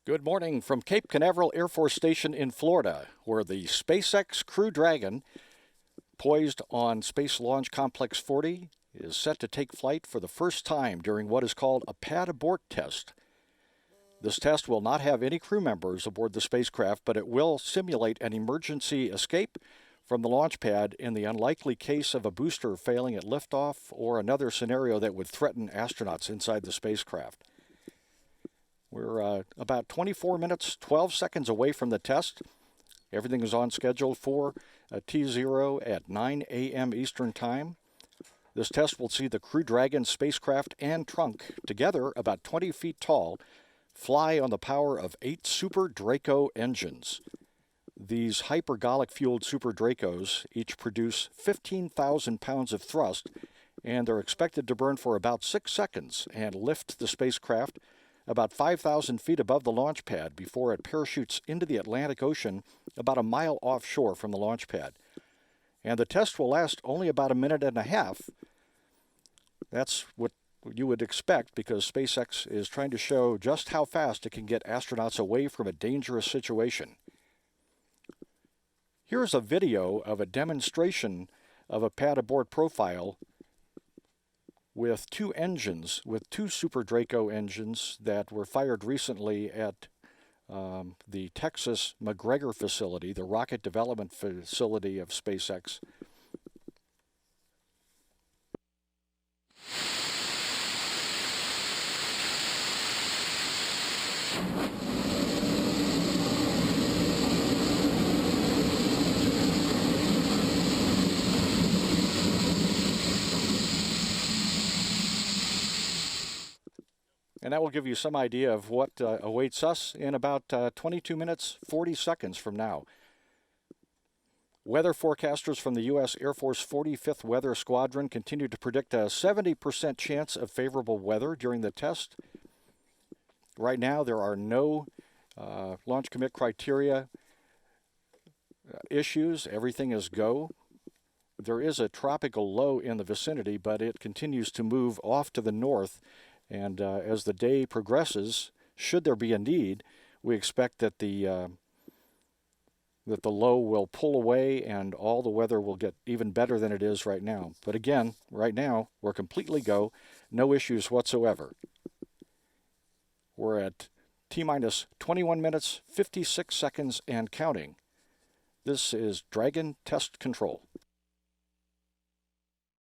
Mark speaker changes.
Speaker 1: Good morning from Cape Canaveral Air Force Station in Florida, where the SpaceX Crew Dragon, poised on Space Launch Complex 40, is set to take flight for the first time during what is called a pad abort test. This test will not have any crew members aboard the spacecraft, but it will simulate an emergency escape from the launch pad in the unlikely case of a booster failing at liftoff or another scenario that would threaten astronauts inside the spacecraft. We're about 24 minutes, 12 seconds away from the test. Everything is on schedule for T0 at 9 a.m. Eastern Time. This test will see the Crew Dragon spacecraft and trunk, together about 20 feet tall, fly on the power of 8 Super Draco engines. These hypergolic-fueled Super Dracos each produce 15,000 pounds of thrust, and they're expected to burn for about 6 seconds and lift the spacecraft about 5,000 feet above the launch pad before it parachutes into the Atlantic Ocean about a mile offshore from the launch pad. And the test will last only about a minute and a half. That's what you would expect, because SpaceX is trying to show just how fast it can get astronauts away from a dangerous situation. Here's a video of a demonstration of a pad abort profile with 2 engines, with 2 Super Draco engines that were fired recently at the Texas McGregor facility, the rocket development facility of SpaceX. And that will give you some idea of what awaits us in about 22 minutes, 40 seconds from now. Weather forecasters from the U.S. Air Force 45th Weather Squadron continue to predict a 70% chance of favorable weather during the test. Right now, there are no launch commit criteria issues. Everything is go. There is a tropical low in the vicinity, but it continues to move off to the north. And as the day progresses, should there be a need, we expect that the low will pull away and all the weather will get even better than it is right now. But again, right now, we're completely go, no issues whatsoever. We're at T-minus 21 minutes, 56 seconds and counting. This is Dragon Test Control.